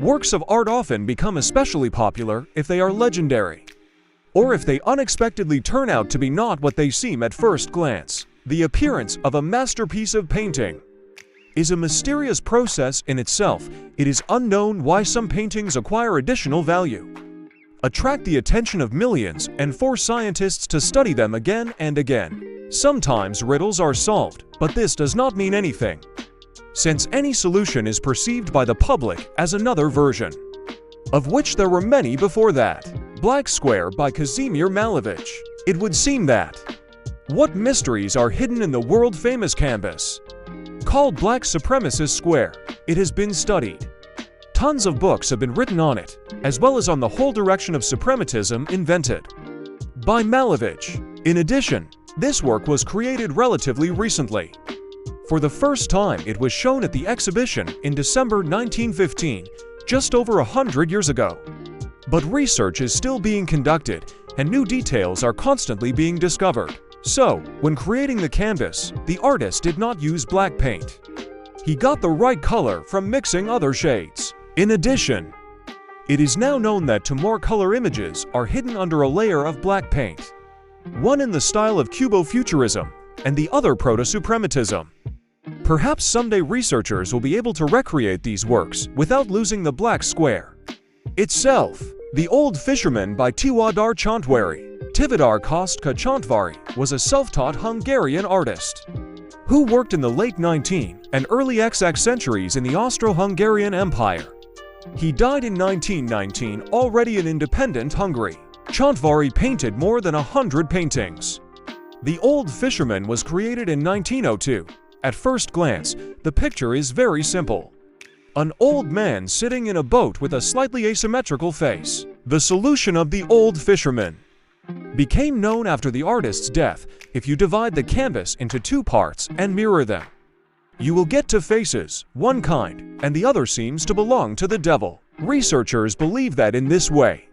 Works of art often become especially popular if they are legendary, or if they unexpectedly turn out to be not what they seem at first glance. The appearance of a masterpiece of painting is a mysterious process in itself. It is unknown why some paintings acquire additional value, attract the attention of millions, and force scientists to study them again and again. Sometimes riddles are solved, but this does not mean anything, since any solution is perceived by the public as another version, of which there were many before that. Black Square by Kazimir Malevich. It would seem that what mysteries are hidden in the world-famous canvas called Black Supremacist Square? It has been studied. Tons of books have been written on it, as well as on the whole direction of suprematism invented by Malevich. In addition, this work was created relatively recently. For the first time, it was shown at the exhibition in December 1915, just over 100 years ago. But research is still being conducted, and new details are constantly being discovered. So, when creating the canvas, the artist did not use black paint. He got the right color from mixing other shades. In addition, it is now known that two more color images are hidden under a layer of black paint, one in the style of Cubo-Futurism and the other Proto-Suprematism. Perhaps someday researchers will be able to recreate these works without losing the black square itself. The Old Fisherman by Tivadar Kostka Csontváry was a self-taught Hungarian artist who worked in the late 19th and early XX centuries in the Austro-Hungarian Empire. He died in 1919, already in independent Hungary. Csontváry painted more than 100 paintings. The Old Fisherman was created in 1902. At first glance, the picture is very simple. An old man sitting in a boat with a slightly asymmetrical face. The solution of the Old Fisherman became known after the artist's death. If you divide the canvas into two parts and mirror them, you will get two faces, one kind, and the other seems to belong to the devil. Researchers believe that in this way,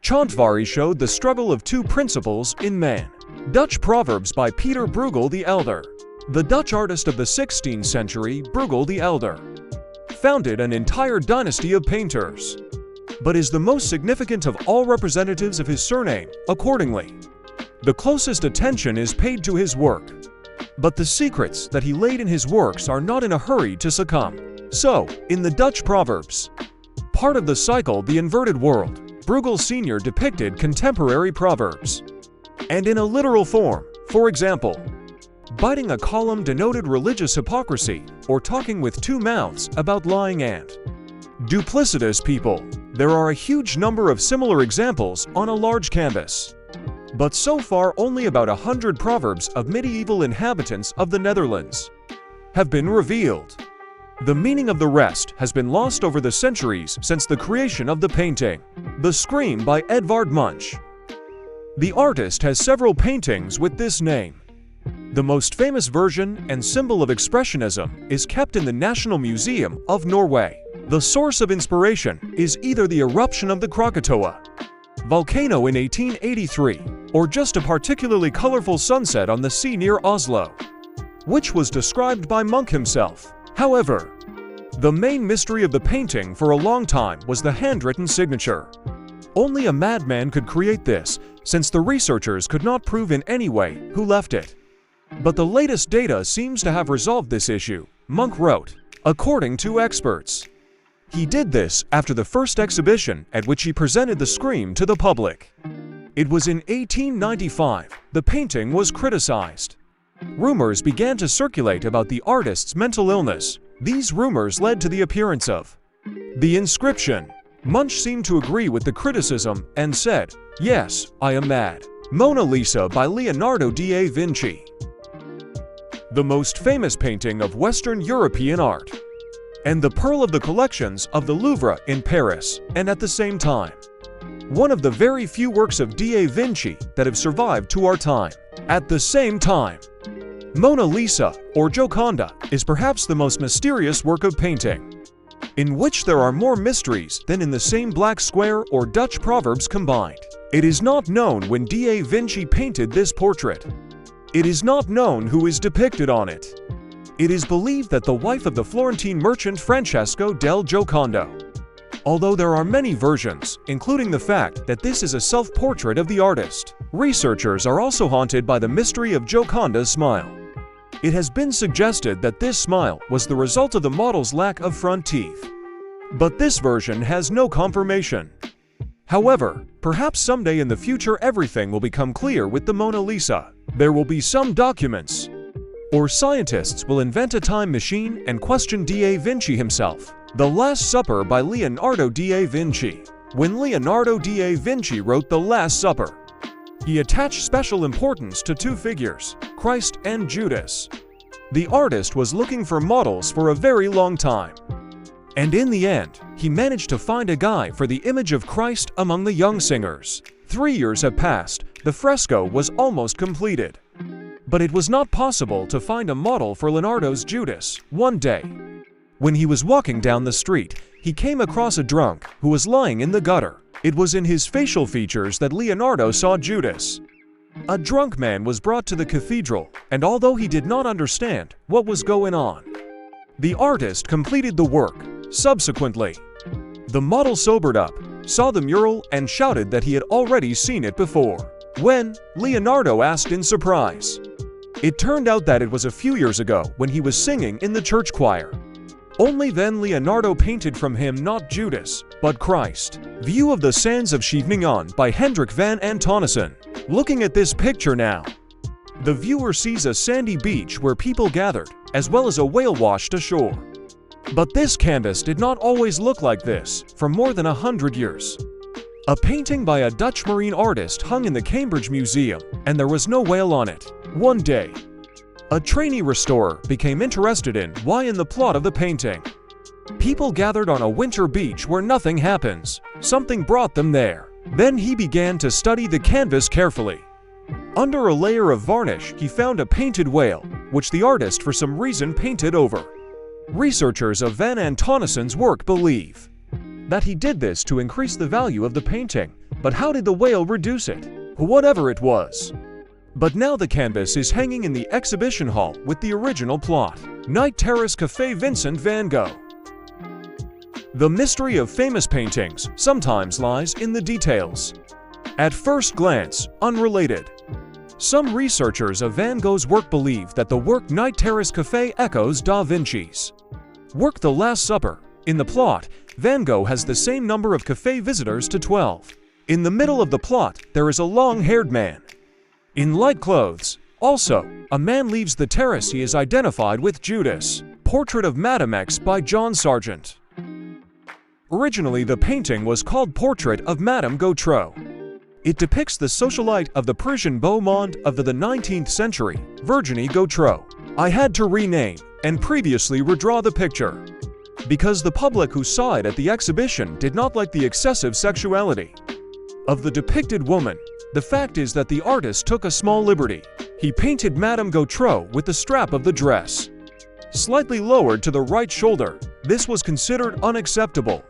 Csontváry showed the struggle of two principles in man. Dutch Proverbs by Peter Bruegel the Elder. The Dutch artist of the 16th century, Bruegel the Elder, founded an entire dynasty of painters, but is the most significant of all representatives of his surname. Accordingly, the closest attention is paid to his work, but the secrets that he laid in his works are not in a hurry to succumb. So, in the Dutch Proverbs, part of the cycle The Inverted World, Bruegel Sr. depicted contemporary proverbs, and in a literal form. For example, biting a column denoted religious hypocrisy, or talking with two mouths about lying and duplicitous people. There are a huge number of similar examples on a large canvas, but so far only about 100 proverbs of medieval inhabitants of the Netherlands have been revealed. The meaning of the rest has been lost over the centuries since the creation of the painting. The Scream by Edvard Munch. The artist has several paintings with this name. The most famous version and symbol of Expressionism is kept in the National Museum of Norway. The source of inspiration is either the eruption of the Krakatoa volcano in 1883, or just a particularly colorful sunset on the sea near Oslo, which was described by Munch himself. However, the main mystery of the painting for a long time was the handwritten signature. Only a madman could create this, since the researchers could not prove in any way who left it. But the latest data seems to have resolved this issue. Munch wrote, according to experts, he did this after the first exhibition at which he presented the Scream to the public. It was in 1895. The painting was criticized. Rumors began to circulate about the artist's mental illness. These rumors led to the appearance of the inscription. Munch seemed to agree with the criticism and said, "Yes, I am mad." Mona Lisa by Leonardo da Vinci. The most famous painting of Western European art, and the pearl of the collections of the Louvre in Paris, and at the same time, one of the very few works of da Vinci that have survived to our time. At the same time, Mona Lisa, or Gioconda, is perhaps the most mysterious work of painting, in which there are more mysteries than in the same Black Square or Dutch Proverbs combined. It is not known when da Vinci painted this portrait. It is not known who is depicted on it. It is believed that the wife of the Florentine merchant Francesco del Giocondo Although there are many versions, including the fact that this is a self-portrait of the artist, researchers are also haunted by the mystery of Gioconda's smile. It has been suggested that this smile was the result of the model's lack of front teeth. But this version has no confirmation. However, perhaps someday in the future everything will become clear with the Mona Lisa. There will be some documents, or scientists will invent a time machine and question Da Vinci himself. The Last Supper by Leonardo da Vinci. When Leonardo da Vinci wrote The Last Supper, he attached special importance to two figures, Christ and Judas. The artist was looking for models for a very long time. And in the end, he managed to find a guy for the image of Christ among the young singers. 3 years have passed, the fresco was almost completed. But it was not possible to find a model for Leonardo's Judas. One day, when he was walking down the street, he came across a drunk who was lying in the gutter. It was in his facial features that Leonardo saw Judas. A drunk man was brought to the cathedral, and although he did not understand what was going on, the artist completed the work. Subsequently, the model sobered up, saw the mural, and shouted that he had already seen it before. When Leonardo asked in surprise, it turned out that it was a few years ago when he was singing in the church choir. Only then Leonardo painted from him not Judas, but Christ. View of the Sands of Scheveningen by Hendrik van Antonissen. Looking at this picture now, the viewer sees a sandy beach where people gathered, as well as a whale washed ashore. But this canvas did not always look like this for more than 100 years. A painting by a Dutch marine artist hung in the Cambridge Museum, and there was no whale on it. One day, a trainee restorer became interested in why in the plot of the painting. People gathered on a winter beach where nothing happens. Something brought them there. Then he began to study the canvas carefully. Under a layer of varnish, he found a painted whale, which the artist for some reason painted over. Researchers of Van Antonissen's work believe that he did this to increase the value of the painting. But how did the whale reduce it? Whatever it was. But now the canvas is hanging in the exhibition hall with the original plot. Night Terrace Café Vincent van Gogh. The mystery of famous paintings sometimes lies in the details. At first glance, unrelated. Some researchers of Van Gogh's work believe that the work Night Terrace Café echoes Da Vinci's work The Last Supper. In the plot, Van Gogh has the same number of café visitors to 12. In the middle of the plot, there is a long-haired man in light clothes. Also, a man leaves the terrace. He is identified with Judas. Portrait of Madame X by John Sargent. Originally, the painting was called Portrait of Madame Gautreau. It depicts the socialite of the Parisian beau monde of the 19th century, Virginie Gautreau. I had to rename and previously redraw the picture because the public who saw it at the exhibition did not like the excessive sexuality of the depicted woman. The fact is that the artist took a small liberty. He painted Madame Gautreau with the strap of the dress slightly lowered to the right shoulder. This was considered unacceptable,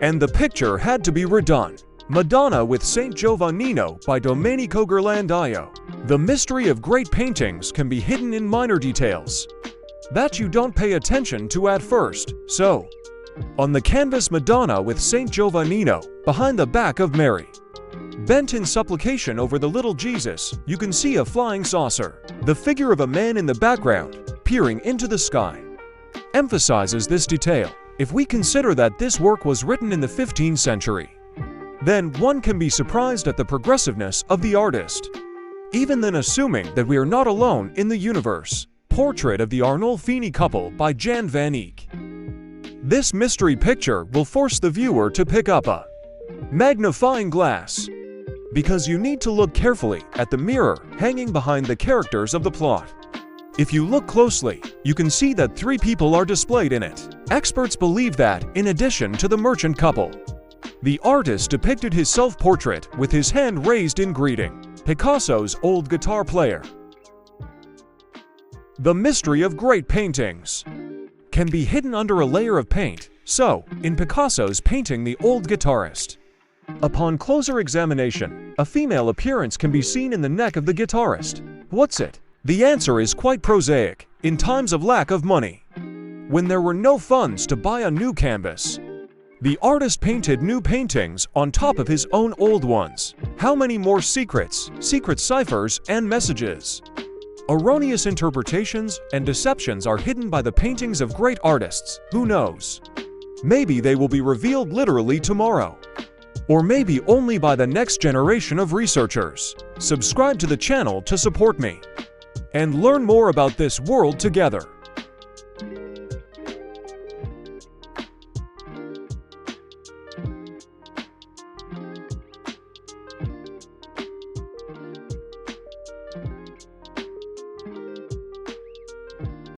and the picture had to be redone. Madonna with Saint Giovannino by Domenico Ghirlandaio. The mystery of great paintings can be hidden in minor details that you don't pay attention to at first. So, on the canvas Madonna with Saint Giovannino, behind the back of Mary, bent in supplication over the little Jesus, you can see a flying saucer. The figure of a man in the background, peering into the sky, emphasizes this detail. If we consider that this work was written in the 15th century, then one can be surprised at the progressiveness of the artist. Even then, assuming that we are not alone in the universe. Portrait of the Arnolfini couple by Jan van Eyck. This mystery picture will force the viewer to pick up a magnifying glass, because you need to look carefully at the mirror hanging behind the characters of the plot. If you look closely, you can see that 3 people are displayed in it. Experts believe that, in addition to the merchant couple, the artist depicted his self-portrait with his hand raised in greeting. Picasso's old guitar player. The mystery of great paintings can be hidden under a layer of paint. So, in Picasso's painting The Old Guitarist, upon closer examination, a female appearance can be seen in the neck of the guitarist. What's it? The answer is quite prosaic. In times of lack of money, when there were no funds to buy a new canvas, The artist painted new paintings on top of his own old ones. How many more secrets, secret ciphers, and messages? Erroneous interpretations and deceptions are hidden by the paintings of great artists. Who knows? Maybe they will be revealed literally tomorrow. Or maybe only by the next generation of researchers. Subscribe to the channel to support me and learn more about this world together.